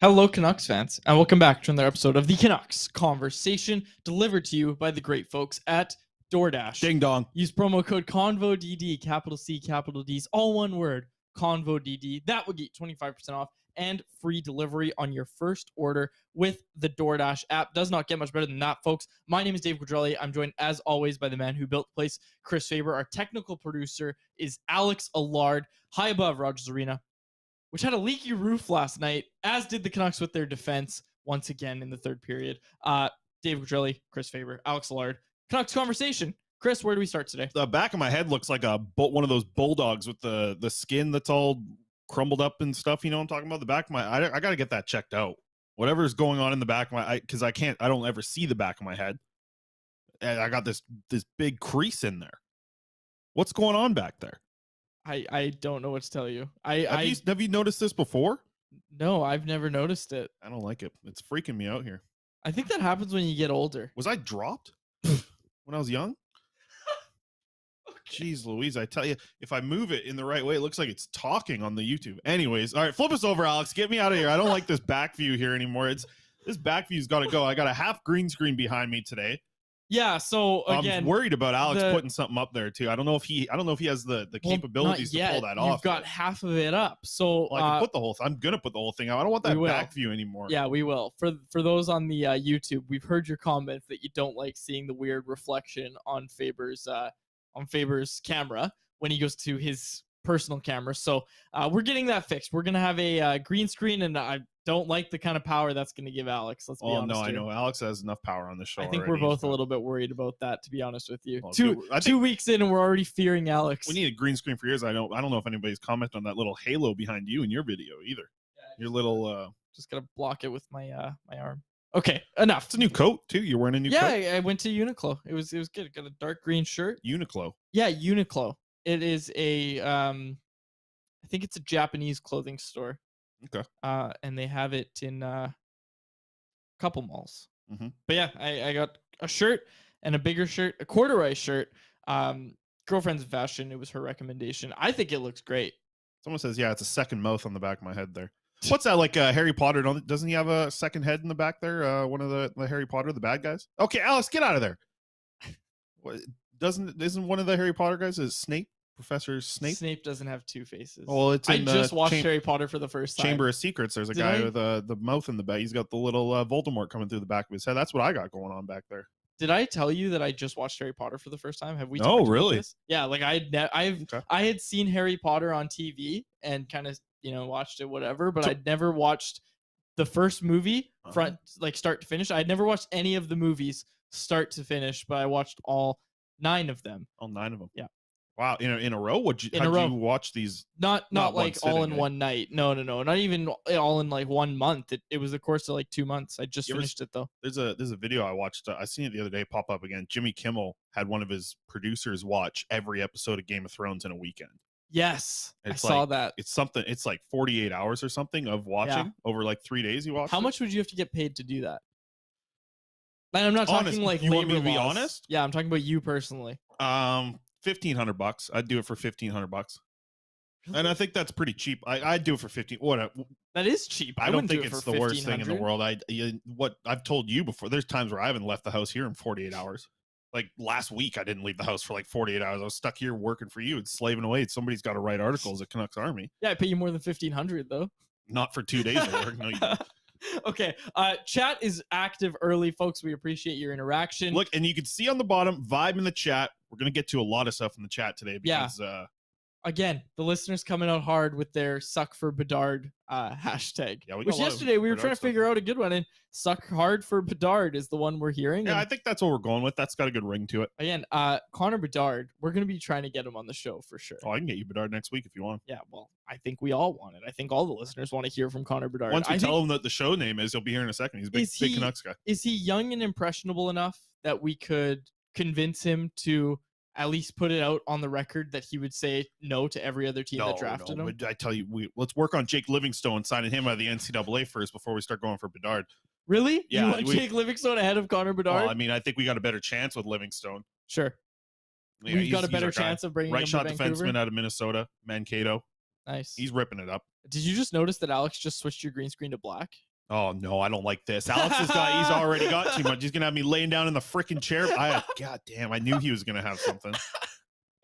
Hello, Canucks fans, and welcome back to another episode of the Canucks Conversation, delivered to you by the great folks at DoorDash. Ding dong. Use promo code CONVODD, capital C, capital D's, all one word, CONVODD. That will get 25% off and free delivery on your first order with the DoorDash app. Does not get much better than that, folks. My name is Dave Quadrelli. I'm joined, as always, by the man who built the place, Chris Faber. Our technical producer is Alex Allard, high above Rogers Arena, which had a leaky roof last night, as did the Canucks with their defense once again in the third period. Dave Quadrelli, Chris Faber, Alex Allard. Canucks Conversation. Chris, where do we start today? The back of my head looks like one of those bulldogs with the skin that's all crumbled up and stuff. You know what I'm talking about? The back of my, I got to get that checked out. Whatever's going on in the back of my, because I don't ever see the back of my head. And I got this big crease in there. What's going on back there? I don't know what to tell you. Have you noticed this before? No, I've never noticed it. I don't like it. It's freaking me out here. I think that happens when you get older. Was I dropped when I was young? Okay. Jeez Louise, I tell you, if I move it in the right way, it looks like it's talking on the YouTube. Anyways, all right, flip us over, Alex. Get me out of here. I don't like this back view here anymore. This back view's got to go. I got a half green screen behind me today. Yeah, so again, I'm worried about Alex putting something up there too. I don't know if he has the capabilities to pull that off. You've got half of it up, so I can put the whole. I'm gonna put the whole thing out. I don't want that back view anymore. Yeah, we will. For those on the YouTube, we've heard your comments that you don't like seeing the weird reflection on Faber's camera when he goes to his personal camera. So we're getting that fixed. We're gonna have a green screen, and I don't like the kind of power that's going to give Alex. Let's be honest. Oh, no, here. I know. Alex has enough power on the show. I think already, we're both a little bit worried about that, to be honest with you. Well, 2 weeks in, and we're already fearing Alex. We need a green screen for yours. I don't know if anybody's commented on that little halo behind you in your video either. Yeah, your little. Just got to block it with my arm. Okay, enough. It's a new coat, too. You're wearing a new coat? Yeah, I went to Uniqlo. It was good. Got a dark green shirt. Uniqlo? Yeah, Uniqlo. It is I think it's a Japanese clothing store. Okay. And they have it in a couple malls. Mm-hmm. But yeah, I got a shirt and a bigger shirt, a corduroy shirt. Girlfriend's fashion. It was her recommendation. I think it looks great. Someone says, yeah, it's a second mouth on the back of my head there. What's that, like Harry Potter? Doesn't he have a second head in the back there? One of the Harry Potter, the bad guys? Okay, Alex, get out of there. Isn't one of the Harry Potter guys is Snape? Professor Snape? Snape doesn't have two faces. Well, I just watched Harry Potter for the first time. Chamber of Secrets. There's a guy with the mouth in the back. He's got the little Voldemort coming through the back of his head. That's what I got going on back there. Did I tell you that I just watched Harry Potter for the first time? Have we? Oh, really? This? Yeah, like I had seen Harry Potter on TV and kind of watched it, whatever. But I'd never watched the first movie start to finish. I'd never watched any of the movies start to finish, but I watched all 9 of them. All 9 of them. Yeah. Wow, in a row? How'd you watch these? Not like all in one night. No. Not even all in like 1 month. It was the course of like 2 months. I just finished it though. There's a video I watched. I seen it the other day pop up again. Jimmy Kimmel had one of his producers watch every episode of Game of Thrones in a weekend. Yes, I saw that. It's like 48 hours or something of watching over like 3 days. You watch. How much would you have to get paid to do that? And I'm not talking like you labor want me to be laws. honest? Yeah, I'm talking about you personally. $1,500. I'd do it for $1,500. Really? And I think that's pretty cheap. I'd do it for 15. What? That is cheap. I don't think it's the worst thing in the world. What I've told you before. There's times where I haven't left the house here in 48 hours. Like last week, I didn't leave the house for like 48 hours. I was stuck here working for you and slaving away. Somebody's got to write articles at Canucks Army. Yeah, I pay you more than $1,500 though. Not for 2 days of work. No, you don't. Okay, chat is active early, folks. We appreciate your interaction. Look, and you can see on the bottom, vibe in the chat. We're going to get to a lot of stuff in the chat today because again, the listeners coming out hard with their suck for Bedard hashtag. Yeah, which yesterday we were trying to figure out a good one, and suck hard for Bedard is the one we're hearing. Yeah, I think that's what we're going with. That's got a good ring to it. Again, Connor Bedard, we're going to be trying to get him on the show for sure. Oh, I can get you Bedard next week if you want. Yeah, well, I think we all want it. I think all the listeners want to hear from Connor Bedard. Once we tell him that the show name is, he'll be here in a second. He's a big Canucks guy. Is he young and impressionable enough that we could convince him to at least put it out on the record that he would say no to every other team that drafted him? I tell you, let's work on Jake Livingstone signing him out of the NCAA first before we start going for Bedard. Really? Yeah, You want Jake Livingstone ahead of Connor Bedard? Well, I mean, I think we got a better chance with Livingstone. Sure. Yeah, We've got a he's better our guy. chance of bringing Right him shot to Vancouver. defenseman out of Minnesota, Mankato. Nice. He's ripping it up. Did you just notice that Alex just switched your green screen to black? Oh no, I don't like this. Alex has got, he's already got too much. He's gonna have me laying down in the freaking chair. God damn, I knew he was gonna have something.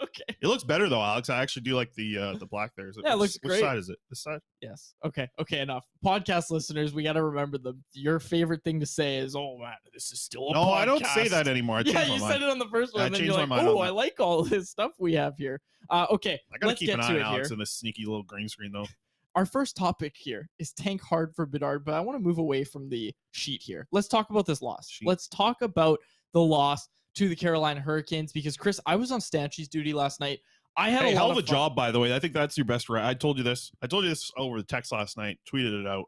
Okay. It looks better though, Alex. I actually do like the black there. Yeah, it looks great. Which side is it? This side? Yes. Okay. Okay. Enough. Podcast listeners, we got to remember your favorite thing to say is, "Oh man, this is still a podcast." No, I don't say that anymore. Yeah, you said it on the first one. And then you're like, "Oh, I like all this stuff we have here." Okay. I gotta keep an eye on Alex in this sneaky little green screen though. Our first topic here is tank hard for Bedard, but I want to move away from the sheet here. Let's talk about this loss. Let's talk about the loss to the Carolina Hurricanes because, Chris, I was on Stanchi's duty last night. I had a hell of a job, by the way. I think that's your best. I told you this. I told you this over the text last night. Tweeted it out,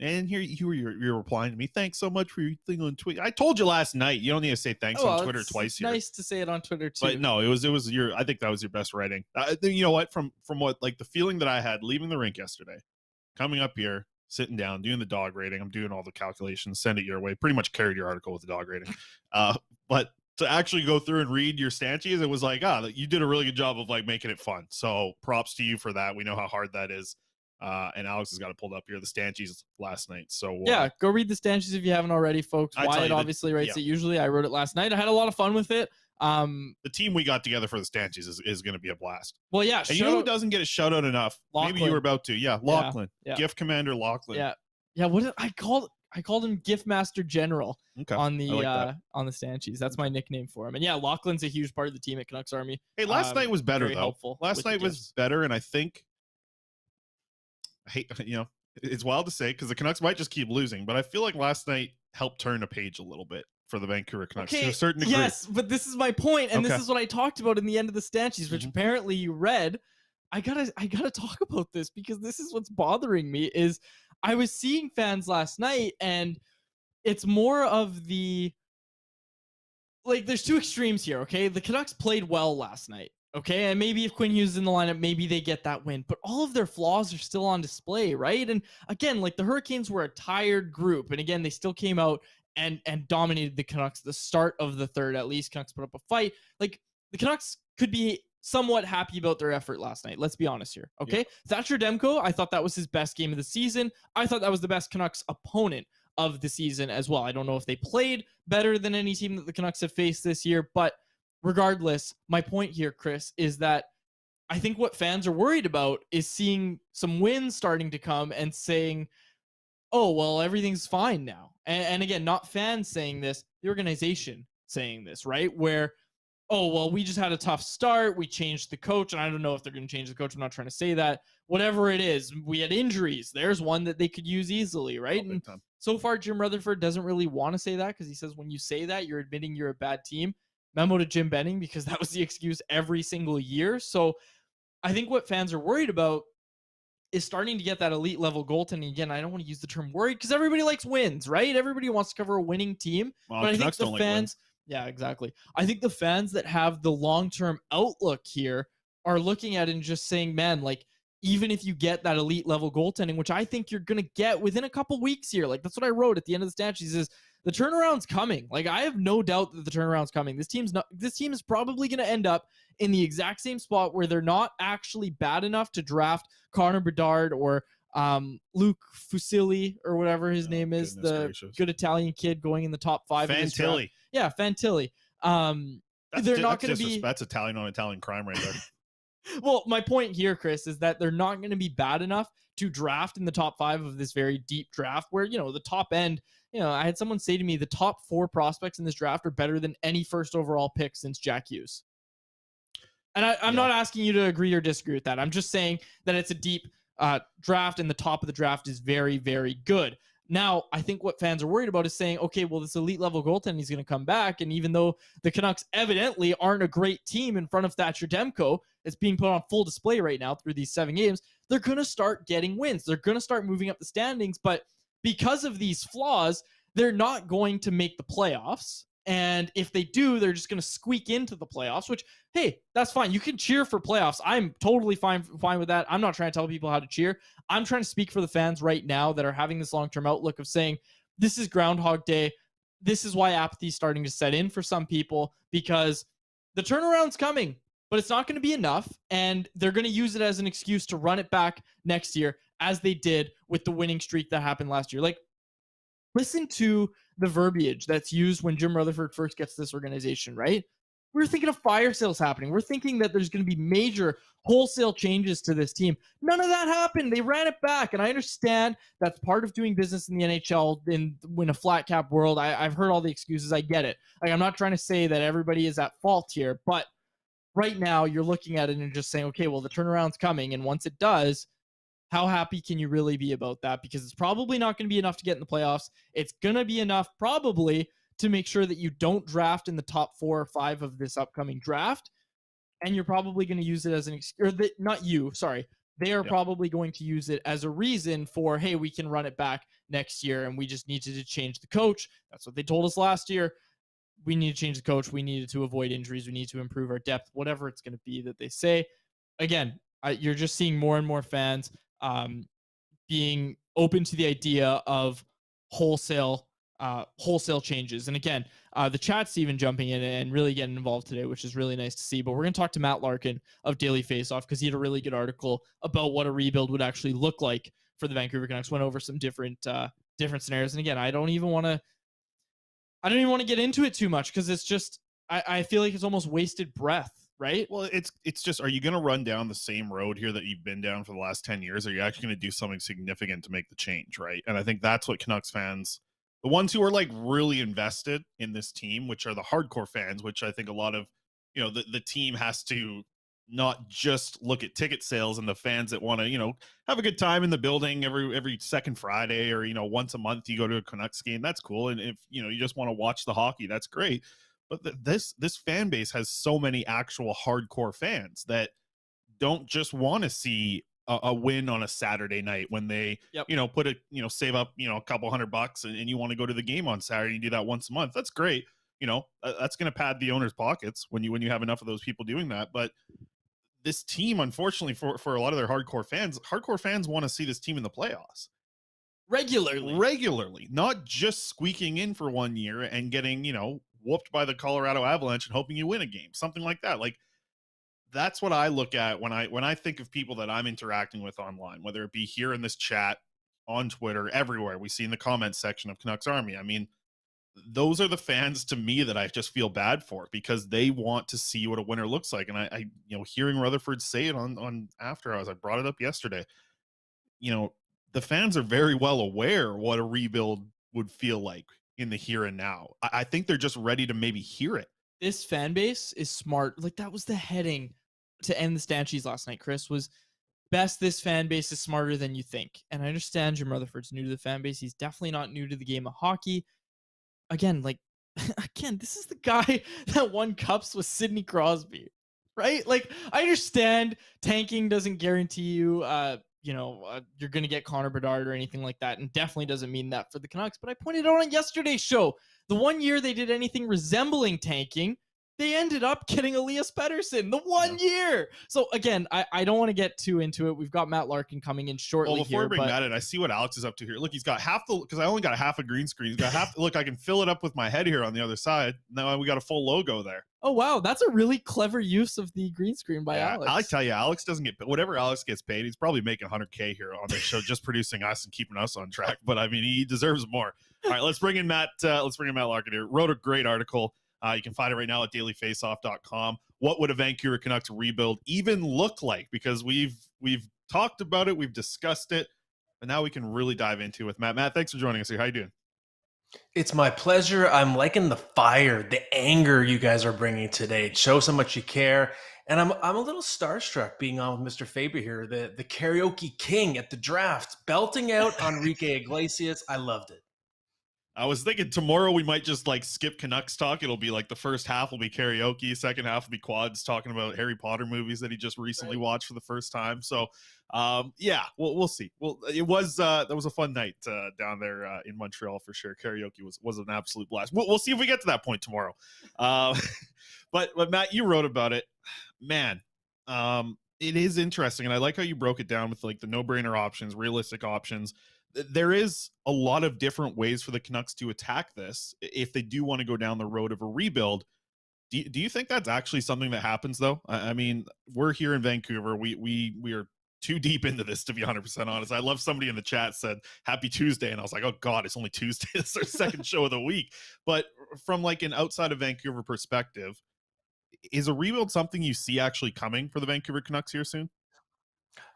and here you're replying to me. Thanks so much for your thing on Twitter. I told you last night. You don't need to say thanks on Twitter twice here. Nice to say it on Twitter too. But no, it was your. I think that was your best writing. You know what? From what like the feeling that I had leaving the rink yesterday, coming up here, sitting down, doing the dog rating. I'm doing all the calculations. Send it your way. Pretty much carried your article with the dog rating. But to actually go through and read your Stanchies, it was like, you did a really good job of like making it fun. So props to you for that. We know how hard that is. And Alex has got it pulled up here, the Stanchies last night. So yeah, go read the Stanchies if you haven't already, folks. Wyatt obviously writes it usually. I wrote it last night. I had a lot of fun with it. The team we got together for the Stanchies is going to be a blast. Well, yeah. And you know who doesn't get a shout out enough? Lachlan. Maybe you were about to. Yeah, Lachlan. Yeah. Gift Commander Lachlan. Yeah. Yeah. What did I called him Gift Master General on the on the Stanchies. That's my nickname for him. And yeah, Lachlan's a huge part of the team at Canucks Army. Hey, last night was better though. Last night was better, and I think it's wild to say because the Canucks might just keep losing, but I feel like last night helped turn a page a little bit for the Vancouver Canucks to a certain degree. Yes, but this is my point, and this is what I talked about in the end of the Stanchies, which apparently you read. I gotta talk about this because this is what's bothering me. Is I was seeing fans last night, and it's more of the there's two extremes here. Okay, the Canucks played well last night. Okay, and maybe if Quinn Hughes is in the lineup, maybe they get that win. But all of their flaws are still on display, right? And again, the Hurricanes were a tired group, and again, they still came out and dominated the Canucks at the start of the third. At least Canucks put up a fight. The Canucks could be somewhat happy about their effort last night. Let's be honest here. Okay. Yeah. Thatcher Demko, I thought that was his best game of the season. I thought that was the best Canucks opponent of the season as well. I don't know if they played better than any team that the Canucks have faced this year, but regardless, my point here, Chris, is that I think what fans are worried about is seeing some wins starting to come and saying, oh, well, everything's fine now. And again, not fans saying this, the organization saying this, right? Where, oh, well, we just had a tough start. We changed the coach, and I don't know if they're going to change the coach. I'm not trying to say that. Whatever it is, we had injuries. There's one that they could use easily, right? And so far, Jim Rutherford doesn't really want to say that because he says when you say that, you're admitting you're a bad team. Memo to Jim Benning because that was the excuse every single year. So I think what fans are worried about is starting to get that elite level goaltending. Again, I don't want to use the term worried because everybody likes wins, right? Everybody wants to cover a winning team. Well, but I think the fans... Yeah, exactly. I think the fans that have the long-term outlook here are looking at it and just saying, man, even if you get that elite level goaltending, which I think you're going to get within a couple weeks here, that's what I wrote at the end of the Stanchies is the turnaround's coming. I have no doubt that the turnaround's coming. This team is probably going to end up in the exact same spot where they're not actually bad enough to draft Connor Bedard or Luke Fusilli or whatever his name is, the good Italian kid going in the top 5. Fantilli. Yeah, Fantilli. They're not going to be. That's Italian on Italian crime right there. Well, my point here, Chris, is that they're not going to be bad enough to draft in the top 5 of this very deep draft where, the top end, I had someone say to me, the top 4 prospects in this draft are better than any first overall pick since Jack Hughes. And I'm not asking you to agree or disagree with that. I'm just saying that it's a deep draft and the top of the draft is very, very good. Now, I think what fans are worried about is saying, okay, well, this elite level goaltending is going to come back. And even though the Canucks evidently aren't a great team in front of Thatcher Demko, it's being put on full display right now through these 7 games, they're going to start getting wins. They're going to start moving up the standings. But because of these flaws, they're not going to make the playoffs. And if they do, they're just going to squeak into the playoffs, which, hey, that's fine. You can cheer for playoffs. I'm totally fine with that. I'm not trying to tell people how to cheer. I'm trying to speak for the fans right now that are having this long-term outlook of saying, this is Groundhog Day. This is why apathy is starting to set in for some people, because the turnaround's coming, but it's not going to be enough. And they're going to use it as an excuse to run it back next year, as they did with the winning streak that happened last year. Like, listen to the verbiage that's used when Jim Rutherford first gets this organization, right? We're thinking of fire sales happening. We're thinking that there's going to be major wholesale changes to this team. None of that happened. They ran it back. And I understand that's part of doing business in the NHL in a flat cap world. I've heard all the excuses. I get it. Like, I'm not trying to say that everybody is at fault here, but right now you're looking at it and just saying, okay, well, the turnaround's coming. And once it does, how happy can you really be about that? Because it's probably not going to be enough to get in the playoffs. It's going to be enough probably to make sure that you don't draft in the top 4 or 5 of this upcoming draft. And you're probably going to use it as an not you, sorry. They are probably going to use it as a reason for, hey, we can run it back next year and we just needed to change the coach. That's what they told us last year. We need to change the coach. We needed to avoid injuries. We need to improve our depth, whatever it's going to be that they say. Again, you're just seeing more and more fans being open to the idea of wholesale changes. And again, the chat's even jumping in and really getting involved today, which is really nice to see. But we're going to talk to Matt Larkin of Daily Faceoff, because he had a really good article about what a rebuild would actually look like for the Vancouver Canucks. Went over some different scenarios. And again, I don't even want to get into it too much, because it's just I feel like it's almost wasted breath. Right? Well, it's just, are you going to run down the same road here that you've been down for the last 10 years? Or are you actually going to do something significant to make the change, right? And I think that's what Canucks fans, the ones who are like really invested in this team, which are the hardcore fans, which I think a lot of, the team has to not just look at ticket sales, and the fans that want to, have a good time in the building every second Friday, or, once a month you go to a Canucks game. That's cool. And if, you just want to watch the hockey, that's great. But this fan base has so many actual hardcore fans that don't just want to see a win on a Saturday night when they, put save up, a couple $100 and you want to go to the game on Saturday. You do that once a month. That's great. That's going to pad the owner's pockets when you have enough of those people doing that. But this team, unfortunately, for a lot of their hardcore fans want to see this team in the playoffs. Regularly, not just squeaking in for 1 year and getting, whooped by the Colorado Avalanche and hoping you win a game, something like that. Like, that's what I look at when I think of people that I'm interacting with online, whether it be here in this chat, on Twitter, everywhere. We see in the comments section of Canucks Army. I mean, those are the fans to me that I just feel bad for, because they want to see what a winner looks like. And I hearing Rutherford say it on After Hours, I brought it up yesterday. The fans are very well aware what a rebuild would feel like in the here and now. I think they're just ready to maybe hear it. This fan base is smart. Like, that was the heading to end the Stanchies last night, Chris, was best this fan base is smarter than you think. And I understand Jim Rutherford's new to the fan base. He's definitely not new to the game of hockey. Again, this is the guy that won cups with Sidney Crosby, right? Like, I understand tanking doesn't guarantee you you're going to get Connor Bedard or anything like that, and definitely doesn't mean that for the Canucks. But I pointed out on yesterday's show, the 1 year they did anything resembling tanking, they ended up getting Elias Pettersson the 1 year. So again, I don't want to get too into it. We've got Matt Larkin coming in shortly. Well, before we bring Matt in, I see what Alex is up to here. Look, he's got because I only got half a green screen. He's got half. Look, I can fill it up with my head here on the other side. Now we got a full logo there. Oh, wow. That's a really clever use of the green screen by Alex. I tell you, Alex doesn't get whatever Alex gets paid. He's probably making $100K here on this show, just producing us and keeping us on track. But I mean, he deserves more. All right, let's bring in Matt. Let's bring in Matt Larkin here. Wrote a great article. You can find it right now at dailyfaceoff.com. What would a Vancouver Canucks rebuild even look like? Because we've talked about it, we've discussed it, but now we can really dive into it with Matt. Matt, thanks for joining us here. How you doing? It's my pleasure. I'm liking the fire, the anger you guys are bringing today. It shows how much you care. And I'm a little starstruck being on with Mr. Faber here, the karaoke king at the draft, belting out Enrique Iglesias. I loved it. I was thinking tomorrow we might just skip Canucks talk. It'll be the first half will be karaoke. Second half will be Quads talking about Harry Potter movies that he just recently watched for the first time. So, we'll see. Well, it was that was a fun night down there in Montreal for sure. Karaoke was an absolute blast. We'll see if we get to that point tomorrow. But Matt, you wrote about it, man. It is interesting, and I like how you broke it down with the no-brainer options, realistic options. there is a lot of different ways for the Canucks to attack this if they do want to go down the road of a rebuild. Do you think that's actually something that happens though? I mean, we're here in Vancouver. We are too deep into this to be 100% honest. I love somebody in the chat said happy Tuesday, and I was like, oh God, it's only Tuesday. It's our second show of the week. But from like an outside of Vancouver perspective, is a rebuild something you see actually coming for the Vancouver Canucks here soon?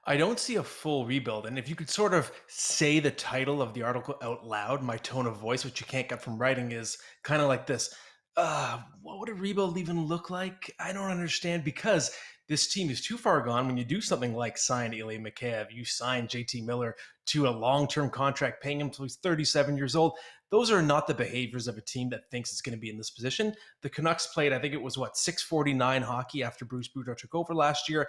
I don't see a full rebuild. And if you could sort of say the title of the article out loud, my tone of voice, which you can't get from writing, is kind of like this. What would a rebuild even look like? I don't understand, because this team is too far gone. When you do something like sign Ilya Mikheyev, you sign JT Miller to a long-term contract, paying him until he's 37 years old. Those are not the behaviors of a team that thinks it's going to be in this position. The Canucks played, I think it was 649 hockey after Bruce Boudreau took over last year.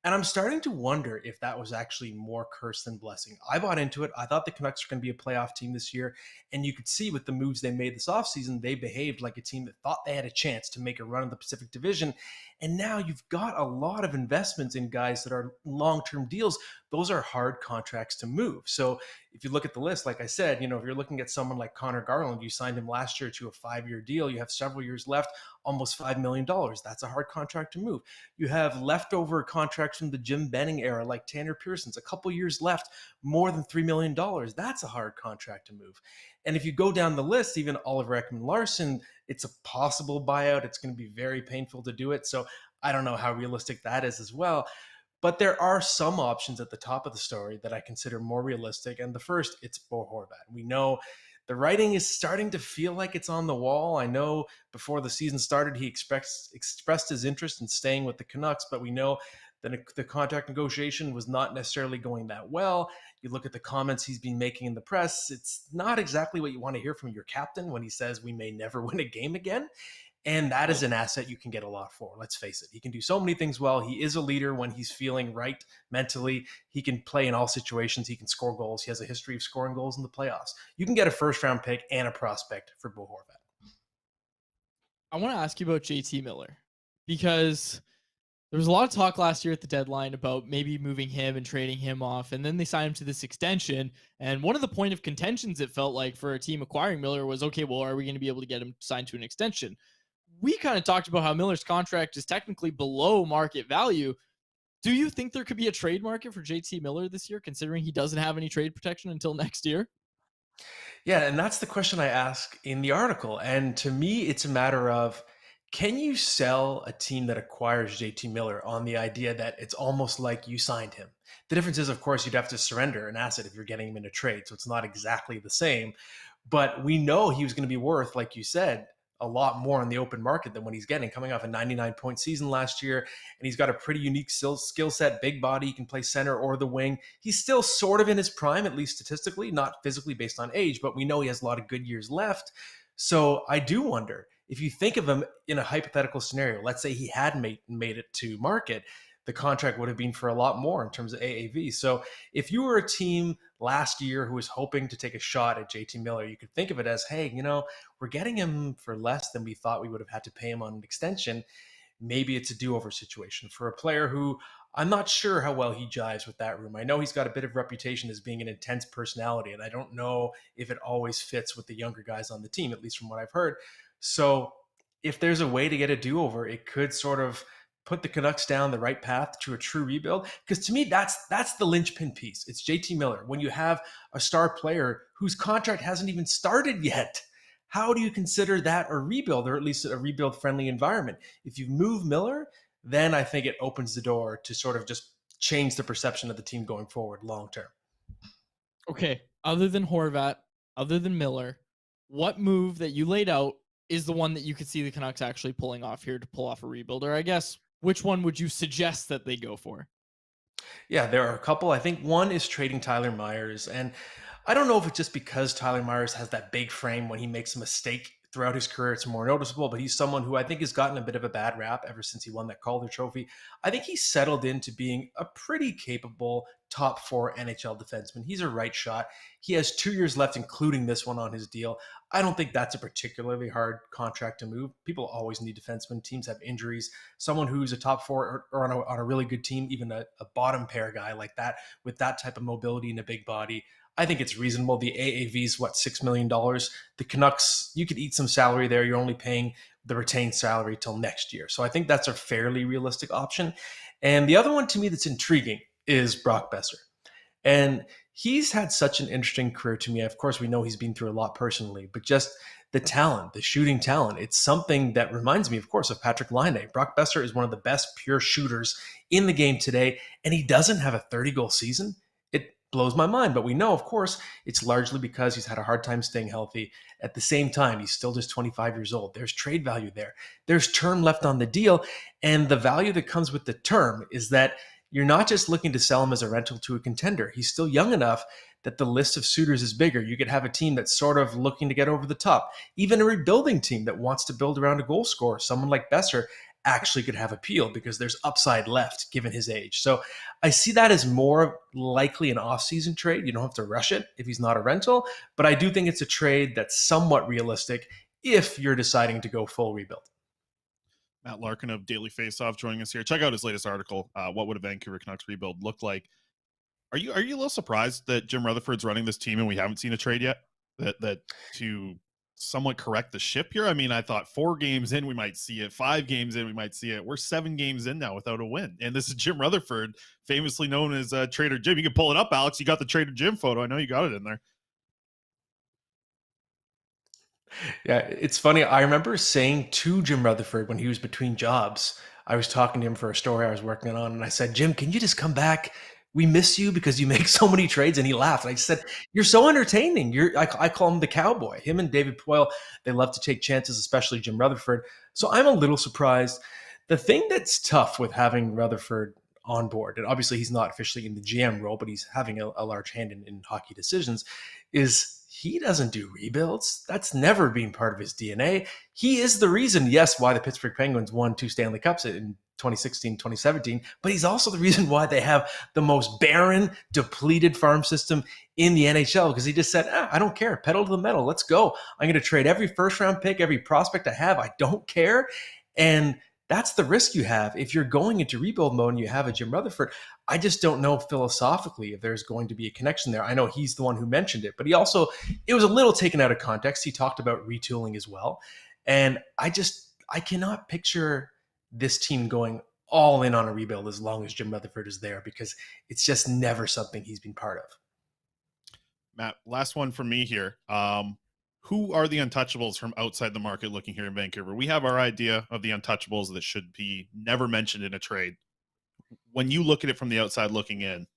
And I'm starting to wonder if that was actually more curse than blessing. I bought into it. I thought the Canucks were going to be a playoff team this year. And you could see with the moves they made this offseason, they behaved like a team that thought they had a chance to make a run in the Pacific Division. And now you've got a lot of investments in guys that are long-term deals. Those are hard contracts to move. So if you look at the list, like I said, if you're looking at someone like Connor Garland, you signed him last year to a 5-year deal. You have several years left, almost $5 million. That's a hard contract to move. You have leftover contracts from the Jim Benning era, like Tanner Pearson's, a couple years left, more than $3 million. That's a hard contract to move. And if you go down the list, even Oliver Ekman-Larsson, it's a possible buyout. It's going to be very painful to do it. So I don't know how realistic that is as well. But there are some options at the top of the story that I consider more realistic. And the first, it's Bo Horvat. We know the writing is starting to feel like it's on the wall. I know before the season started, he expressed his interest in staying with the Canucks, but we know that the contract negotiation was not necessarily going that well. You look at the comments he's been making in the press, it's not exactly what you want to hear from your captain when he says we may never win a game again. And that is an asset you can get a lot for. Let's face it. He can do so many things well. He is a leader when he's feeling right mentally. He can play in all situations. He can score goals. He has a history of scoring goals in the playoffs. You can get a first-round pick and a prospect for Bo Horvat. I want to ask you about JT Miller, because there was a lot of talk last year at the deadline about maybe moving him and trading him off, and then they signed him to this extension. And one of the point of contentions, it felt like, for a team acquiring Miller was, okay, well, are we going to be able to get him signed to an extension? We kind of talked about how Miller's contract is technically below market value. Do you think there could be a trade market for JT Miller this year, considering he doesn't have any trade protection until next year? Yeah, and that's the question I ask in the article. And to me, it's a matter of, can you sell a team that acquires JT Miller on the idea that it's almost like you signed him? The difference is, of course, you'd have to surrender an asset if you're getting him in a trade. So it's not exactly the same. But we know he was going to be worth, like you said, a lot more in the open market than what he's getting, coming off a 99-point season last year. And he's got a pretty unique skill set, big body. He can play center or the wing. He's still sort of in his prime, at least statistically, not physically based on age, but we know he has a lot of good years left. So I do wonder, if you think of him in a hypothetical scenario, let's say he had made it to market, the contract would have been for a lot more in terms of AAV. So if you were a team last year who was hoping to take a shot at JT Miller, you could think of it as, hey, we're getting him for less than we thought we would have had to pay him on an extension. Maybe it's a do-over situation for a player who I'm not sure how well he jives with that room. I know he's got a bit of reputation as being an intense personality, and I don't know if it always fits with the younger guys on the team, at least from what I've heard. So if there's a way to get a do-over, it could sort of put the Canucks down the right path to a true rebuild. Because to me, that's the linchpin piece. It's JT Miller. When you have a star player whose contract hasn't even started yet, how do you consider that a rebuild, or at least a rebuild-friendly environment? If you move Miller, then I think it opens the door to sort of just change the perception of the team going forward long-term. Okay, other than Horvat, other than Miller, what move that you laid out is the one that you could see the Canucks actually pulling off here to pull off a rebuild? Or I guess, which one would you suggest that they go for? Yeah, there are a couple. I think one is trading Tyler Myers. And I don't know if it's just because Tyler Myers has that big frame. When he makes a mistake throughout his career, it's more noticeable, but he's someone who I think has gotten a bit of a bad rap ever since he won that Calder Trophy. I think he's settled into being a pretty capable top 4 NHL defenseman. He's a right shot. He has 2 years left, including this one on his deal. I don't think that's a particularly hard contract to move. People always need defensemen. Teams have injuries. Someone who's a top 4 or on a really good team, even a bottom pair guy like that with that type of mobility and a big body, I think it's reasonable. The AAV is what, $6 million. The Canucks, you could eat some salary there. You're only paying the retained salary till next year. So I think that's a fairly realistic option. And the other one to me that's intriguing is Brock Besser. And he's had such an interesting career to me. Of course, we know he's been through a lot personally, but just the talent, the shooting talent, it's something that reminds me, of course, of Patrick Laine. Brock Besser is one of the best pure shooters in the game today, and he doesn't have a 30-goal season. It blows my mind, but we know, of course, it's largely because he's had a hard time staying healthy. At the same time, he's still just 25 years old. There's trade value there. There's term left on the deal, and the value that comes with the term is that you're not just looking to sell him as a rental to a contender. He's still young enough that the list of suitors is bigger. You could have a team that's sort of looking to get over the top. Even a rebuilding team that wants to build around a goal scorer, someone like Besser, actually could have appeal because there's upside left given his age. So I see that as more likely an off-season trade. You don't have to rush it if he's not a rental, but I do think it's a trade that's somewhat realistic if you're deciding to go full rebuild. Matt Larkin of Daily Faceoff joining us here. Check out his latest article. What would a Vancouver Canucks rebuild look like? Are you a little surprised that Jim Rutherford's running this team and we haven't seen a trade yet? That to somewhat correct the ship here? I mean, I thought 4 games in we might see it, 5 games in we might see it. We're 7 games in now without a win, and this is Jim Rutherford, famously known as Trader Jim. You can pull it up, Alex. You got the Trader Jim photo. I know you got it in there. Yeah, it's funny. I remember saying to Jim Rutherford when he was between jobs, I was talking to him for a story I was working on, and I said, Jim, can you just come back? We miss you because you make so many trades. And he laughed. And I said, you're so entertaining. I call him the cowboy. Him and David Poyle, they love to take chances, especially Jim Rutherford. So I'm a little surprised. The thing that's tough with having Rutherford on board, and obviously he's not officially in the GM role, but he's having a large hand in hockey decisions, is he doesn't do rebuilds. That's never been part of his DNA. He is the reason, yes, why the Pittsburgh Penguins won 2 Stanley Cups in 2016, 2017, but he's also the reason why they have the most barren, depleted farm system in the NHL, because he just said, I don't care. Pedal to the metal. Let's go. I'm going to trade every first-round pick, every prospect I have. I don't care. And that's the risk you have. If you're going into rebuild mode and you have a Jim Rutherford, I just don't know philosophically if there's going to be a connection there. I know he's the one who mentioned it, but he also, it was a little taken out of context. He talked about retooling as well. And I cannot picture this team going all in on a rebuild as long as Jim Rutherford is there, because it's just never something he's been part of. Matt, last one from me here. Who are the untouchables from outside the market looking here in Vancouver? We have our idea of the untouchables that should be never mentioned in a trade. When you look at it from the outside looking in,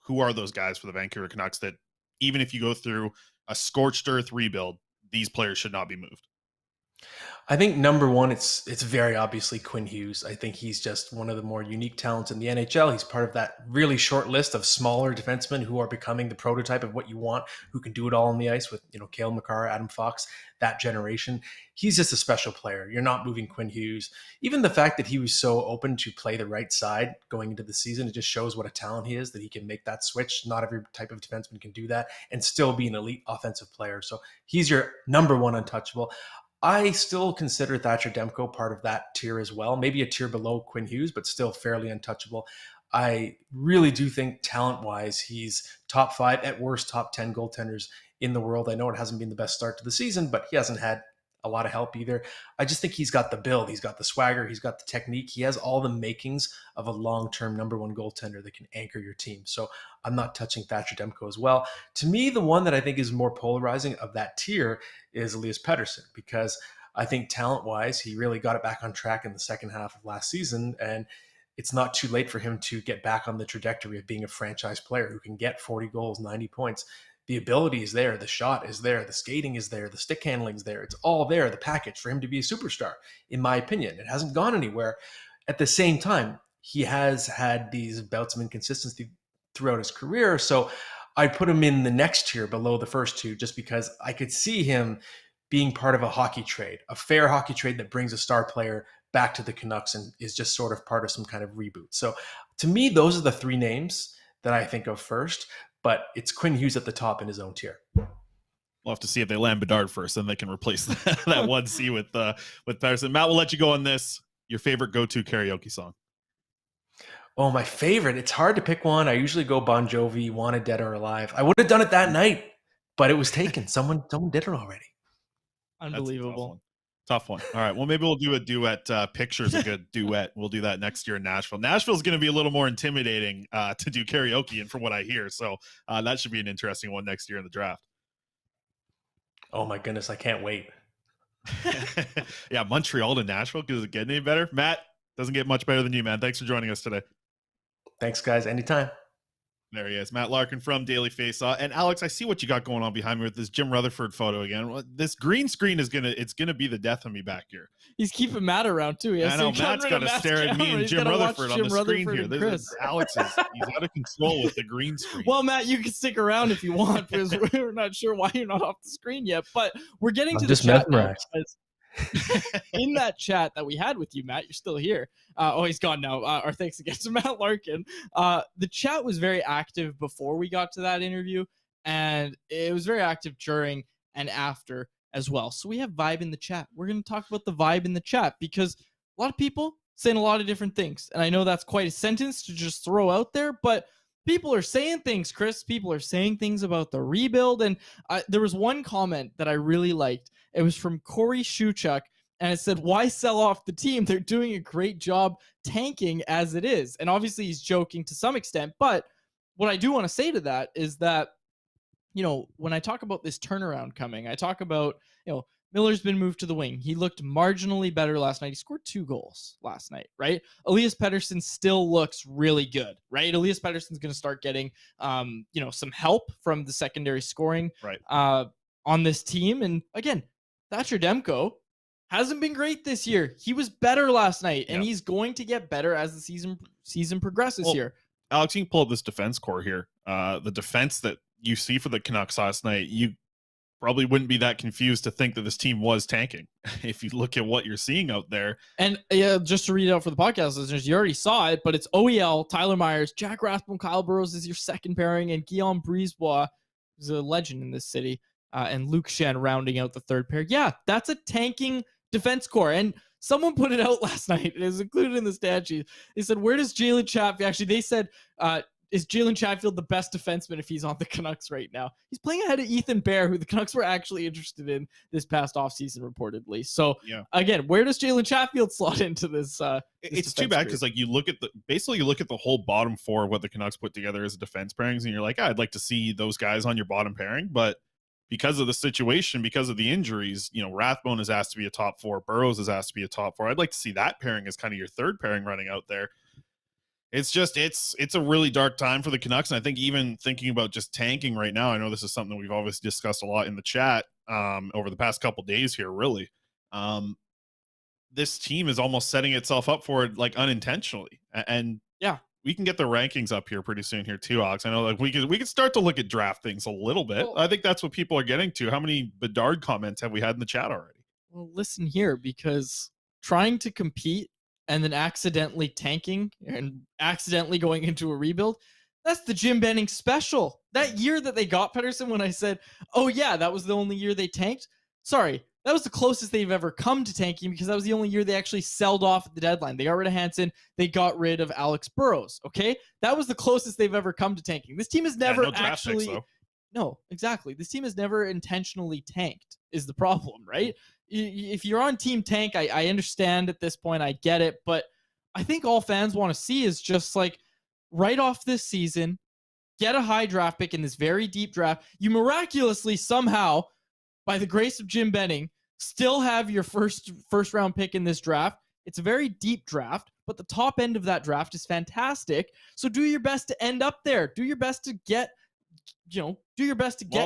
who are those guys for the Vancouver Canucks that even if you go through a scorched earth rebuild, these players should not be moved? I think number one, it's very obviously Quinn Hughes. I think he's just one of the more unique talents in the NHL. He's part of that really short list of smaller defensemen who are becoming the prototype of what you want, who can do it all on the ice with, Cale Makar, Adam Fox, that generation. He's just a special player. You're not moving Quinn Hughes. Even the fact that he was so open to play the right side going into the season, it just shows what a talent he is, that he can make that switch. Not every type of defenseman can do that and still be an elite offensive player. So he's your number one untouchable. I still consider Thatcher Demko part of that tier as well, maybe a tier below Quinn Hughes, but still fairly untouchable. I really do think talent-wise, he's top 5, at worst top 10 goaltenders in the world. I know it hasn't been the best start to the season, but he hasn't had a lot of help either. I just think he's got the build, he's got the swagger, he's got the technique. He has all the makings of a long-term number one goaltender that can anchor your team. So I'm not touching Thatcher Demko as well. To me, the one that I think is more polarizing of that tier is Elias Pettersson, because I think talent-wise, he really got it back on track in the second half of last season, and it's not too late for him to get back on the trajectory of being a franchise player who can get 40 goals, 90 points. The ability is there. The shot is there. The skating is there. The stick handling is there. It's all there, the package for him to be a superstar, in my opinion. It hasn't gone anywhere. At the same time, he has had these bouts of inconsistency throughout his career. So I put him in the next tier below the first two, just because I could see him being part of a hockey trade, a fair hockey trade that brings a star player back to the Canucks and is just sort of part of some kind of reboot. So to me, those are the 3 names that I think of first, but it's Quinn Hughes at the top in his own tier. We'll have to see if they land Bedard first, then they can replace that 1C with Patterson. Matt, we'll let you go on this. Your favorite go-to karaoke song? Oh, my favorite. It's hard to pick one. I usually go Bon Jovi, Wanted Dead or Alive. I would have done it that night, but it was taken. Someone did it already. That's a tough Unbelievable. one. Tough one. All right. Well, maybe we'll do a duet. Picture's a good duet. We'll do that next year in Nashville. Nashville's going to be a little more intimidating to do karaoke in, from what I hear. So that should be an interesting one next year in the draft. Oh my goodness, I can't wait. Yeah, Montreal to Nashville. Does it get any better? Matt, doesn't get much better than you, man. Thanks for joining us today. Thanks, guys. Anytime. There he is, Matt Larkin from Daily Faceoff. And Alex, I see what you got going on behind me with this Jim Rutherford photo again. This green screen is gonna be the death of me back here. He's keeping Matt around too. I know Matt's got to stare at me and Jim Rutherford on the screen here. Alex he's out of control with the green screen. Well, Matt, you can stick around if you want because we're not sure why you're not off the screen yet. But we're getting to the chat now because in that chat that we had with you, Matt, you're still here. He's gone now. Our thanks again to Matt Larkin. The chat was very active before we got to that interview, and it was very active during and after as well. So we have vibe in the chat. We're going to talk about the vibe in the chat because a lot of people saying a lot of different things. And I know that's quite a sentence to just throw out there, but people are saying things, Chris. People are saying things about the rebuild. And there was one comment that I really liked. It was from Corey Shuchuk, and it said, why sell off the team? They're doing a great job tanking as it is. And obviously he's joking to some extent, but what I do want to say to that is that, when I talk about this turnaround coming, I talk about, Miller's been moved to the wing. He looked marginally better last night. He scored 2 goals last night, right? Elias Pettersson still looks really good, right? Elias Pettersson's going to start getting, some help from the secondary scoring on this team. And again, Thatcher Demko hasn't been great this year. He was better last night, and he's going to get better as the season progresses here. Alex, you can pull up this defense core here. The defense that you see for the Canucks last night, you probably wouldn't be that confused to think that this team was tanking if you look at what you're seeing out there. And just to read it out for the podcast listeners, you already saw it, but it's OEL, Tyler Myers, Jack Rathbone, Kyle Burrows is your second pairing, and Guillaume Brisebois, who's a legend in this city, and Luke Shen rounding out the third pair. Yeah, that's a tanking defense core. And someone put it out last night. It is included in the stat sheet. They said, where does Jalen Chatfield... Actually, they said... is Jalen Chatfield the best defenseman if he's on the Canucks right now? He's playing ahead of Ethan Bear, who the Canucks were actually interested in this past offseason, reportedly. So, again, where does Jalen Chatfield slot into this? It's too bad because, you look at the whole bottom four of what the Canucks put together as a defense pairings, and you're like, I'd like to see those guys on your bottom pairing, but because of the situation, because of the injuries, Rathbone is asked to be a top 4, Burrows is asked to be a top 4. I'd like to see that pairing as kind of your third pairing running out there. It's just it's a really dark time for the Canucks, and I think even thinking about just tanking right now, I know this is something we've always discussed a lot in the chat over the past couple days here. Really, this team is almost setting itself up for it unintentionally, and we can get the rankings up here pretty soon here too, Alex. I know we could start to look at draft things a little bit. Well, I think that's what people are getting to. How many Bedard comments have we had in the chat already? Well, listen here, because trying to compete and then accidentally tanking and accidentally going into a rebuild, that's the Jim Benning special. That year that they got Pettersson, when I said, oh yeah, that was the only year they tanked. Sorry, that was the closest they've ever come to tanking because that was the only year they actually sold off at the deadline. They got rid of Hansen. They got rid of Alex Burrows. Okay? That was the closest they've ever come to tanking. This team has never No, exactly. This team has never intentionally tanked is the problem, right? If you're on Team Tank, I understand at this point. I get it. But I think all fans want to see is just right off this season, get a high draft pick in this very deep draft. You miraculously somehow, by the grace of Jim Benning, still have your first round pick in this draft. It's a very deep draft, but the top end of that draft is fantastic. So do your best to end up there. Do your best to get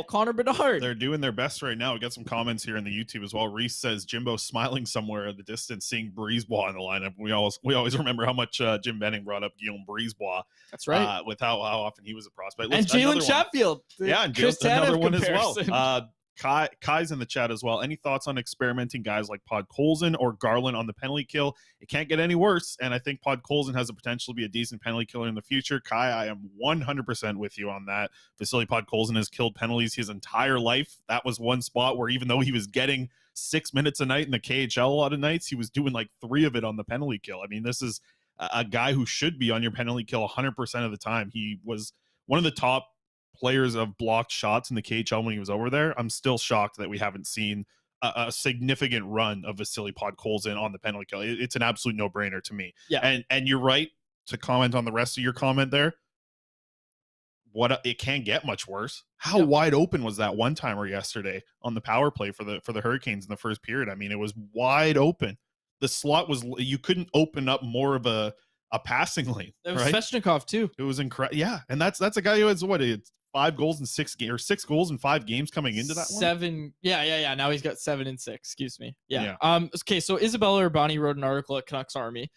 Connor Bedard. They're doing their best right now. We got some comments here in the YouTube as well. Reese says Jimbo's smiling somewhere in the distance, seeing Brisebois in the lineup. We always remember how much Jim Benning brought up Guillaume Brisebois. That's right. With how often he was a prospect. And Jalen Chatfield. Yeah, and another one as well. Kai's in the chat as well. Any thoughts on experimenting guys like Podkolzin or Garland on the penalty kill? It can't get any worse, and I think Podkolzin has the potential to be a decent penalty killer in the future. Kai, I am 100% with you on that. Vasily Podkolzin has killed penalties his entire life. That was one spot where even though he was getting 6 minutes a night in the KHL a lot of nights, he was doing 3 of it on the penalty kill. I mean, this is a guy who should be on your penalty kill 100% of the time. He was one of the top players of blocked shots in the KHL when he was over there. I'm still shocked that we haven't seen a significant run of Vasily Podkolzin on the penalty kill. It's an absolute no-brainer to me. Yeah. And you're right to comment on the rest of your comment there. It can't get much worse. How wide open was that one-timer yesterday on the power play for the Hurricanes in the first period? I mean, it was wide open. The slot was, you couldn't open up more of a passing lane. It was right? Svechnikov too. It was incredible. Yeah, and that's a guy who has it's 5 goals in 6 games, or 6 goals in 5 games coming into that 7. one. Yeah. Now he's got 7 and 6. Excuse me. Yeah. Yeah. Okay. So Isabella Urbani wrote an article at Canucks Army,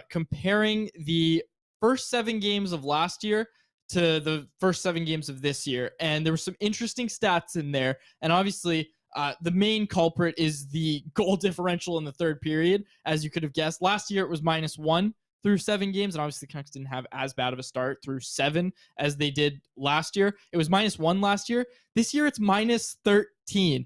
comparing the first 7 games of last year to the first 7 games of this year, and there were some interesting stats in there. And obviously, the main culprit is the goal differential in the third period, as you could have guessed. Last year it was -1 through 7 games, and obviously the Canucks didn't have as bad of a start through 7 as they did last year. It was -1 last year. This year it's -13.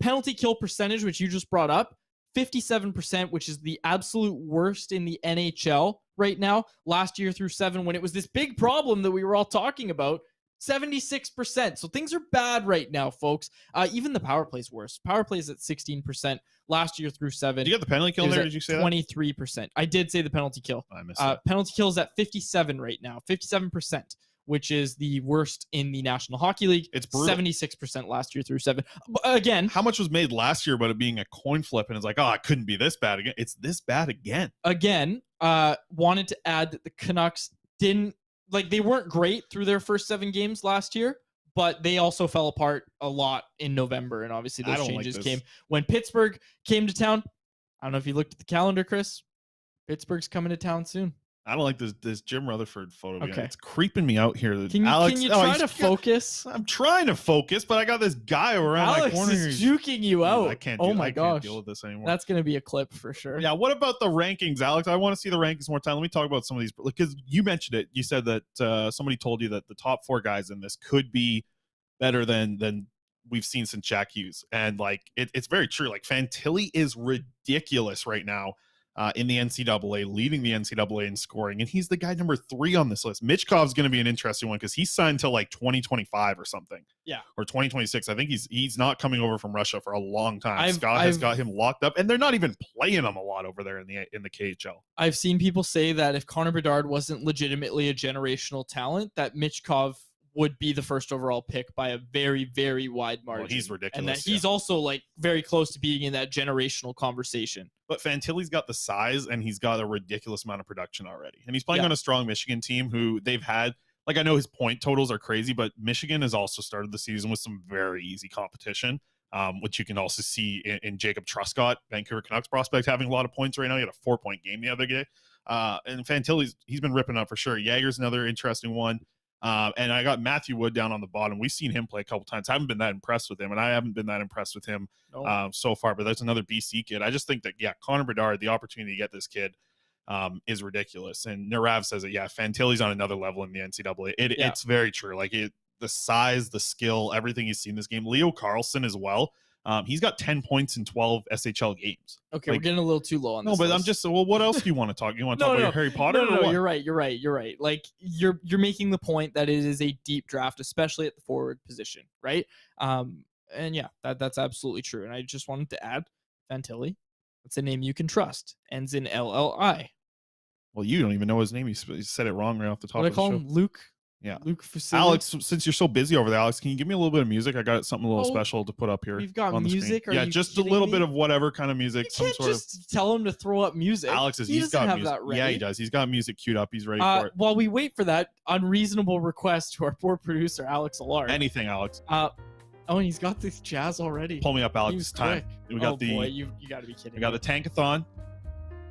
Penalty kill percentage, which you just brought up, 57%, which is the absolute worst in the NHL right now. Last year through 7, when it was this big problem that we were all talking about, 76%. So things are bad right now, folks. Even the power play is worse. Power play is at 16% last year through 7. Did you get the penalty kill there? Did you say 23%. I did say the penalty kill. I missed that. Penalty kill is at 57 right now, 57%, which is the worst in the National Hockey League. It's brutal. 76% last year through 7. Again, how much was made last year about it being a coin flip? And it's like, oh, it couldn't be this bad again. It's this bad again. Wanted to add that the Canucks didn't, they weren't great through their first 7 games last year, but they also fell apart a lot in November. And obviously those changes came when Pittsburgh came to town. I don't know if you looked at the calendar, Chris. Pittsburgh's coming to town soon. I don't like this Jim Rutherford photo. Okay. It's creeping me out here. Can you try to focus? I'm trying to focus, but I got this guy around my corner. Alex is juking you out. I can't. Oh my gosh, can't deal with this anymore. That's going to be a clip for sure. Yeah. What about the rankings, Alex? I want to see the rankings more time. Let me talk about some of these, because you mentioned it. You said that somebody told you that the top 4 guys in this could be better than we've seen since Jack Hughes, and it's very true. Fantilli is ridiculous right now. In the NCAA, leading the NCAA in scoring, and he's the guy number 3 on this list. Michkov's going to be an interesting one because he's signed till 2025 or something. Yeah, or 2026. I think he's not coming over from Russia for a long time. Scott has got him locked up, and they're not even playing him a lot over there in the KHL. I've seen people say that if Connor Bedard wasn't legitimately a generational talent, that Michkov would be the first overall pick by a very, very wide margin. Well, he's ridiculous. And that he's also very close to being in that generational conversation. But Fantilli's got the size, and he's got a ridiculous amount of production already. And he's playing on a strong Michigan team who they've had, I know his point totals are crazy, but Michigan has also started the season with some very easy competition, which you can also see in Jacob Truscott, Vancouver Canucks prospect, having a lot of points right now. He had a 4-point game the other day. And Fantilli's, he's been ripping up for sure. Jaeger's another interesting one. And I got Matthew Wood down on the bottom. We've seen him play a couple times. I haven't been that impressed with him, and I haven't been that impressed with him so far. But there's another BC kid. I just think that, Connor Bedard, the opportunity to get this kid is ridiculous. And Narav says that, Fantilli's on another level in the NCAA. It's very true. The size, the skill, everything he's seen this game. Leo Carlson as well. He's got 10 points in 12 SHL games. Okay, we're getting a little too low on this. No, but list. I'm just, what else do you want to talk? You want to talk about Harry Potter? No, you're right. You're right. You're making the point that it is a deep draft, especially at the forward position, right? And that's absolutely true. And I just wanted to add Fantilli. That's a name you can trust. Ends in LLI. Well, you don't even know his name. You said it wrong right off the top. What of I call the him, Luke. Yeah. Luke Facility. Alex, since you're so busy over there, Alex, can you give me a little bit of music? I got something a little special to put up here. We've got on music. Yeah, just a little bit of whatever kind of music. You can't just tell him to throw up music. Alex he's got music. that ready. Yeah, he does. He's got music queued up. He's ready for it. While we wait for that unreasonable request to our poor producer, Alex Allard. Anything, Alex. And he's got this jazz already. Pull me up, Alex. It's time. We got boy, you got to be kidding. We got the Tankathon.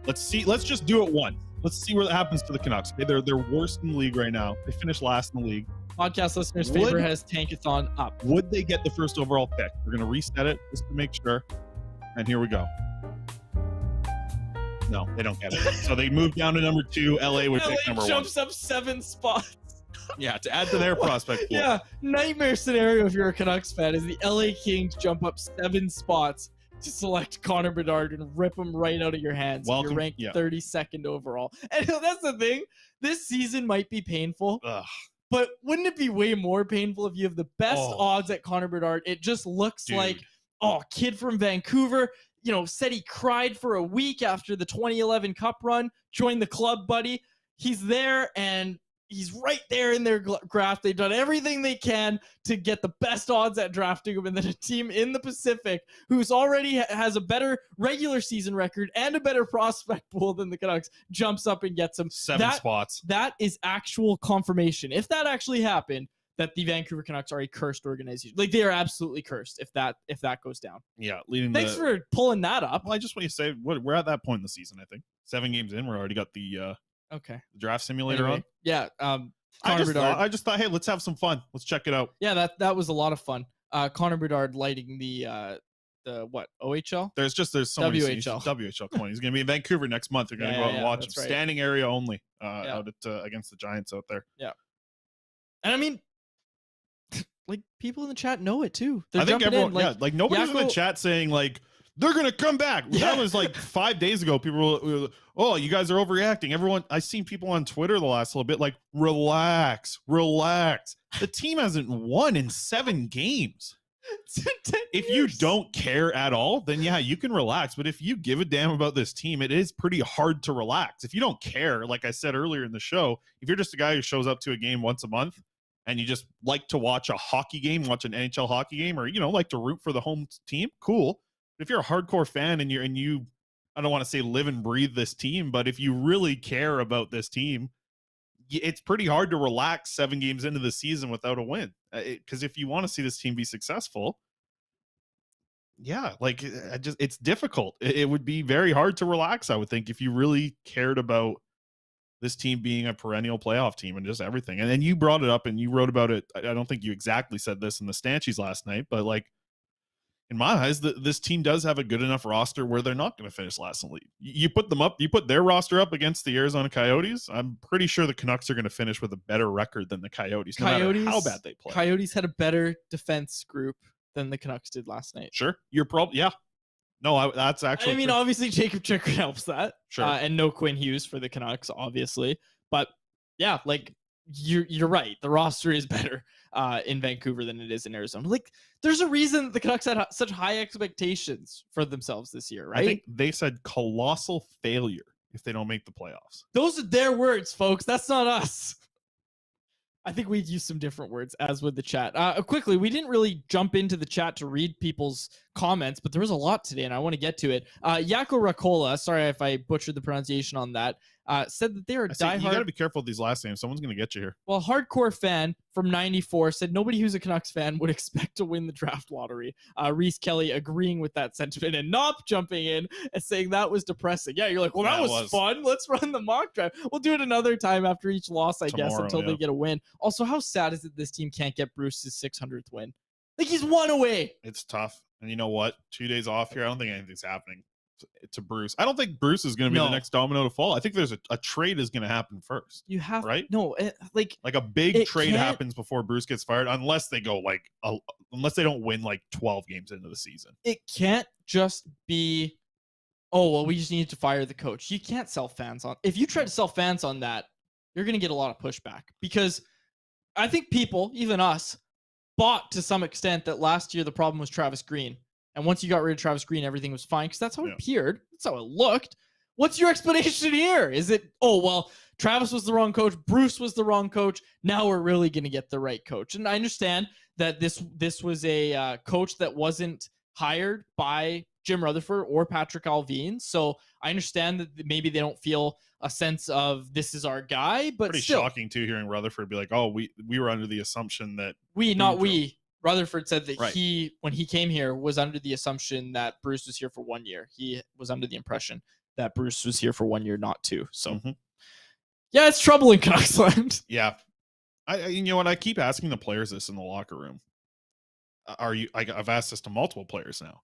Let's just do it one. Let's see what happens to the Canucks. Okay, they're worst in the league right now. They finished last in the league. Podcast listeners' favorite has Tankathon up. Would they get the first overall pick? We're going to reset it just to make sure. And here we go. No, they don't get it. So they moved down to number 2. LA would pick number 1. Jumps up 7 spots. Yeah, to add to their prospect pool. Yeah, nightmare scenario if you're a Canucks fan is the LA Kings jump up 7 spots to select Connor Bedard and rip him right out of your hands. You're ranked 32nd overall. And that's the thing. This season might be painful. Ugh. But wouldn't it be way more painful if you have the best odds at Connor Bedard? It just looks like, kid from Vancouver, said he cried for a week after the 2011 Cup run, joined the club, buddy. He's there, and he's right there in their draft. They've done everything they can to get the best odds at drafting him, and then a team in the Pacific who's already has a better regular season record and a better prospect pool than the Canucks jumps up and gets him. 7 spots. That is actual confirmation. If that actually happened, that the Vancouver Canucks are a cursed organization. Like, they are absolutely cursed if that goes down. Yeah, Thanks for pulling that up. Well, I just want to say we're at that point in the season. I think 7 games in, we're already got the draft simulator on. Yeah. I just thought, hey, let's have some fun. Let's check it out. Yeah, that was a lot of fun. Connor Bedard lighting the OHL? There's so WHL. many WHL. Come on, he's gonna be in Vancouver next month. You're gonna go out and watch him. Right. Standing area only out at against the Giants out there. Yeah. And I mean, like, people in the chat know it too. They're I think everyone, like nobody's in the chat saying like they're gonna come back. That was like 5 days ago. People were, oh, you guys are overreacting. Everyone, I've seen people on Twitter the last little bit like, relax. The team hasn't won in 7 games. If you don't care at all, then yeah, you can relax. But if you give a damn about this team, it is pretty hard to relax. If you don't care, like I said earlier in the show, if you're just a guy who shows up to a game once a month and you just like to watch a hockey game, watch an NHL hockey game, or like to root for the home team, cool. If you're a hardcore fan and you I don't want to say live and breathe this team, but if you really care about this team, it's pretty hard to relax 7 games into the season without a win. Because if you want to see this team be successful, it's difficult. It would be very hard to relax, I would think, if you really cared about this team being a perennial playoff team and just everything. And then you brought it up and you wrote about it. I don't think you exactly said this in the Stanchies last night, but like, in my eyes, this team does have a good enough roster where they're not going to finish last in the league. You put their roster up against the Arizona Coyotes, I'm pretty sure the Canucks are going to finish with a better record than the Coyotes, no matter how bad they play. Coyotes had a better defense group than the Canucks did last night. Sure. You're probably, yeah. No, that's actually true. Obviously, Jacob Chikrin helps that. Sure. And no Quinn Hughes for the Canucks, obviously. But, yeah, like, you're right. The roster is better in Vancouver than it is in Arizona. Like, there's a reason the Canucks had such high expectations for themselves this year, right? I think they said colossal failure if they don't make the playoffs. Those are their words, folks. That's not us. I think we'd use some different words, as would the chat. Quickly, we didn't really jump into the chat to read people's comments, but there was a lot today, and I want to get to it. Yako Rakola, sorry if I butchered the pronunciation on that, said that they are diehard. You got to be careful with these last names. Someone's going to get you here. Well, hardcore fan from 94 said nobody who's a Canucks fan would expect to win the draft lottery. Reese Kelly agreeing with that sentiment, and Nop jumping in and saying that was depressing. Yeah, you're like, well, that was fun. Let's run the mock draft. We'll do it another time after each loss, I guess, until they get a win. Also, how sad is it this team can't get Bruce's 600th win? Like, he's 1 away. It's tough. And you know what? 2 days off here, I don't think anything's happening to Bruce. I don't think Bruce is going to be the next domino to fall. I think there's a trade is going to happen first. You have right? No, like a big trade happens before Bruce gets fired, unless they go unless they don't win like 12 games into the season. It can't just be, oh well, we just need to fire the coach. You can't sell fans on. If you try to sell fans on that, you're going to get a lot of pushback, because I think people, even us, bought to some extent that last year the problem was Travis Green. And once you got rid of Travis Green, everything was fine, because that's how it appeared. That's how it looked. What's your explanation here? Is it, oh, well, Travis was the wrong coach, Bruce was the wrong coach, now we're really going to get the right coach? And I understand that this was a coach that wasn't hired by Jim Rutherford or Patrick Alvin. So I understand that maybe they don't feel a sense of this is our guy, but pretty still shocking too, hearing Rutherford be like, oh, we were under the assumption that Rutherford said that when he came here, was under the assumption that Bruce was here for 1 year. He was under the impression that Bruce was here for 1 year, not 2. So, yeah, it's trouble in Canucksland. Yeah. You know what? I keep asking the players this in the locker room. I've asked this to multiple players now.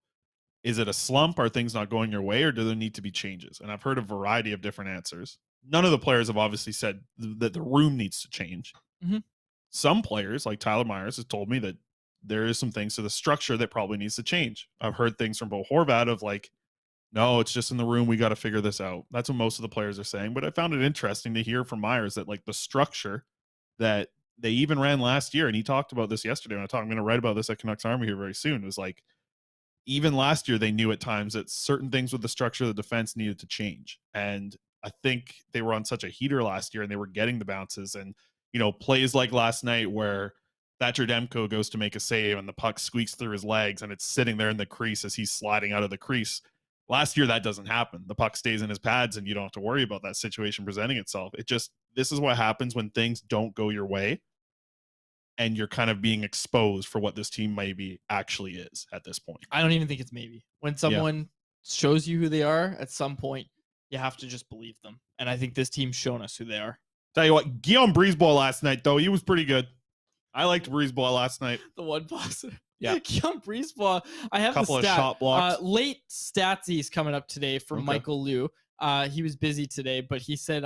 Is it a slump? Are things not going your way, or do there need to be changes? And I've heard a variety of different answers. None of the players have obviously said that the room needs to change. Mm-hmm. Some players, like Tyler Myers, has told me that there is some things to the structure that probably needs to change. I've heard things from Bo Horvat of like, no, it's just in the room. We got to figure this out. That's what most of the players are saying. But I found it interesting to hear from Myers that like the structure that they even ran last year, and he talked about this yesterday when I'm going to write about this at Canucks Army here very soon. It was like, even last year, they knew at times that certain things with the structure of the defense needed to change. And I think they were on such a heater last year and they were getting the bounces and, plays like last night where Thatcher Demko goes to make a save and the puck squeaks through his legs and it's sitting there in the crease as he's sliding out of the crease. Last year, that doesn't happen. The puck stays in his pads and you don't have to worry about that situation presenting itself. This is what happens when things don't go your way and you're kind of being exposed for what this team maybe actually is at this point. I don't even think it's maybe. When someone shows you who they are, at some point, you have to just believe them. And I think this team's shown us who they are. Tell you what, Guillaume Brisebois last night, though, he was pretty good. I liked Brisebois last night. The one positive. Yeah. Guillaume Brisebois, I have couple the stat. Of shot blocks. Late statsies coming up today from Michael Liu. He was busy today, but he said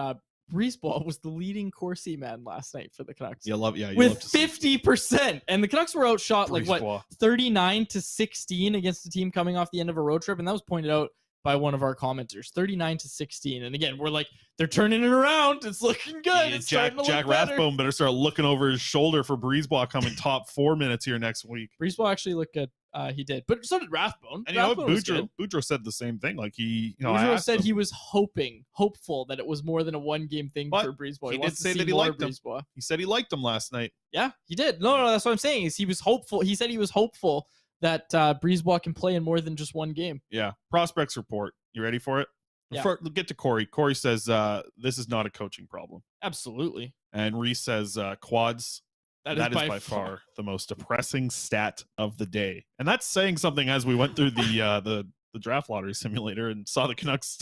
Brisebois was the leading Corsi man last night for the Canucks. You love with 50%. And the Canucks were outshot 39-16 against the team coming off the end of a road trip. And that was pointed out by one of our commenters, 39-16. And again, we're like, they're turning it around. It's looking good. It's Jack Rathbone better start looking over his shoulder for Brisebois coming top 4 minutes here next week. Brisebois actually looked good. He did, but so did Rathbone. And Boudreau said the same thing. Like Boudreau said he was hopeful that it was more than a 1-game thing for Brisebois. He did say that he liked him. He said he liked him last night. Yeah, he did. No, that's what I'm saying. Is he was hopeful. He said he was hopeful that Brisebois can play in more than just one game. Yeah. Prospects report. You ready for it? Yeah. Get to Corey. Corey says this is not a coaching problem. Absolutely. And Reese says quads. That is by far the most depressing stat of the day. And that's saying something as we went through the draft lottery simulator and saw the Canucks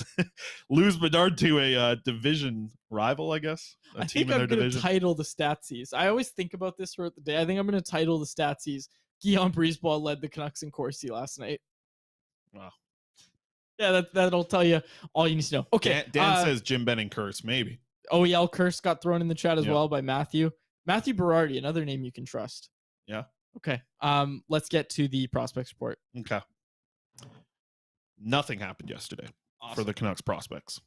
lose Bedard to a division rival, I guess. I think I'm going to title the statsies. I always think about this throughout the day. I think I'm going to title the statsies. Guillaume Brisebois led the Canucks in Corsi last night. Wow. Yeah, that'll tell you all you need to know. Okay. Dan says Jim Benning curse, maybe. OEL curse got thrown in the chat as well by Matthew. Matthew Berardi, another name you can trust. Yeah. Okay. Let's get to the prospects report. Okay. Nothing happened yesterday for the Canucks prospects.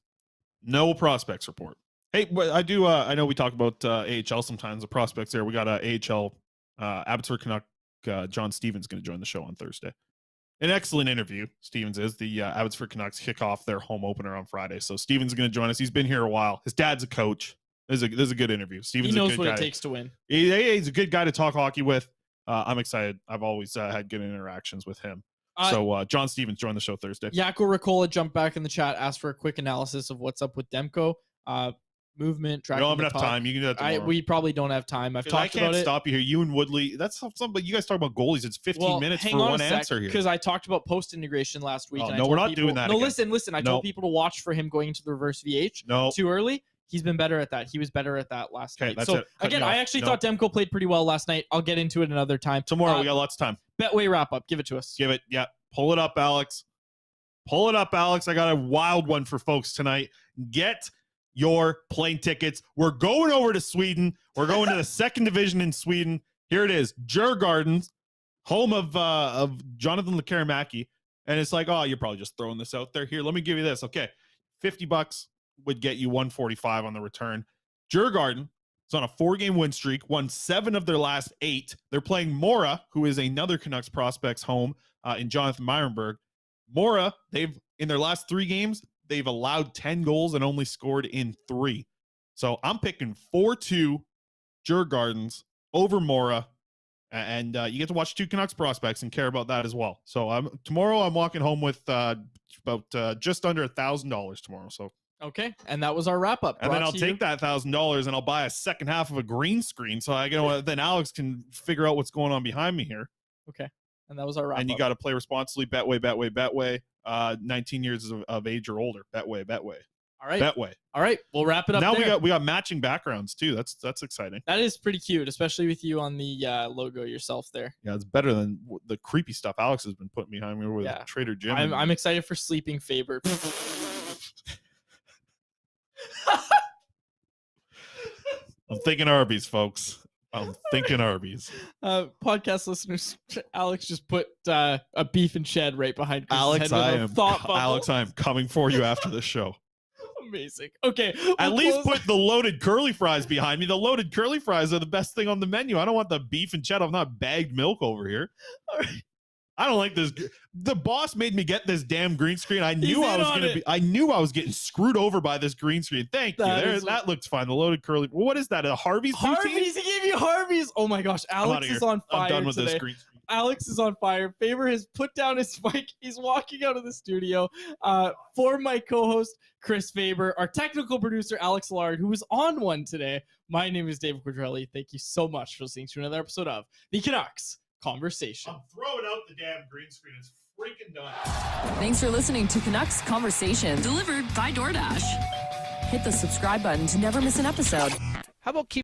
No prospects report. Hey, I do. I know we talk about AHL sometimes. The prospects there. We got a AHL Abbotsford Canuck. John Stevens going to join the show on Thursday. An excellent interview. Stevens is the Abbotsford Canucks kick off their home opener on Friday. So Stevens is going to join us. He's been here a while. His dad's a coach. This is a good interview. Stevens, he knows what it takes to win. He's a good guy to talk hockey with. I'm excited. I've always had good interactions with him. So John Stevens joined the show Thursday. Yako Ricola jumped back in the chat, asked for a quick analysis of what's up with Demko. Movement, tracking. We don't have enough time. You can do that tomorrow. We probably don't have time. I've talked about it. I can't stop you here. You and Woodley. That's something. But you guys talk about goalies. It's 15 minutes for one answer here. Because I talked about post integration last week. No, we're not doing that. No, listen. I told people to watch for him going into the reverse VH. No, too early. He's been better at that. He was better at that last night. That's so it. Again, I actually thought Demko played pretty well last night. I'll get into it another time. Tomorrow we got lots of time. Betway wrap up. Give it to us. Give it. Yeah. Pull it up, Alex. Pull it up, Alex. I got a wild one for folks tonight. Get your plane tickets. We're going over to Sweden. We're going to the second division in Sweden. Here it is. Djurgården, home of Jonathan Lekaramäki. And it's like, oh, you're probably just throwing this out there. Here, let me give you this. Okay. $50 would get you $145 on the return. Djurgården is on a 4-game win streak, won 7 of their last 8. They're playing Mora, who is another Canucks prospects home in Jonathan Meyrenberg. Mora, in their last 3 games, they've allowed 10 goals and only scored in 3. So I'm picking 4-2 Djurgårdens over Mora. And you get to watch 2 Canucks prospects and care about that as well. So tomorrow I'm walking home with about just under $1,000 tomorrow. So okay, and that was our wrap up. And then I'll take that $1,000 and I'll buy a second half of a green screen so then Alex can figure out what's going on behind me here. Okay, and that was our wrap up. And you got to play responsibly. Betway. 19 years of age or older. Betway. All right. Betway. All right. We'll wrap it up. Now there. we got matching backgrounds too. That's exciting. That is pretty cute, especially with you on the logo yourself there. Yeah, it's better than the creepy stuff Alex has been putting behind me with Trader Jim. I'm excited for Sleeping Faber. I'm thinking Arby's, folks. I'm thinking Arby's. Podcast listeners, Alex just put a beef and shed right behind Chris's head with a thought bubble. Alex, I am coming for you after the show. Amazing. Okay. At least put the loaded curly fries behind me. The loaded curly fries are the best thing on the menu. I don't want the beef and cheddar. I'm not bagged milk over here. All right. I don't like this. The boss made me get this damn green screen. I knew I was getting screwed over by this green screen. Thank you. That looks fine. The loaded curly. What is that? A Harvey's? Harvey's. He gave you Harvey's. Oh my gosh. Alex is on fire. I'm done with today. this green screen. Alex is on fire. Faber has put down his mic. He's walking out of the studio. For my co-host, Chris Faber, our technical producer, Alex Lard, who was on one today. My name is David Quadrelli. Thank you so much for listening to another episode of the Canucks Conversation. I'm throwing out the damn green screen. It's freaking done. Thanks for listening to Canucks Conversation, delivered by DoorDash. Hit the subscribe button to never miss an episode. How about keep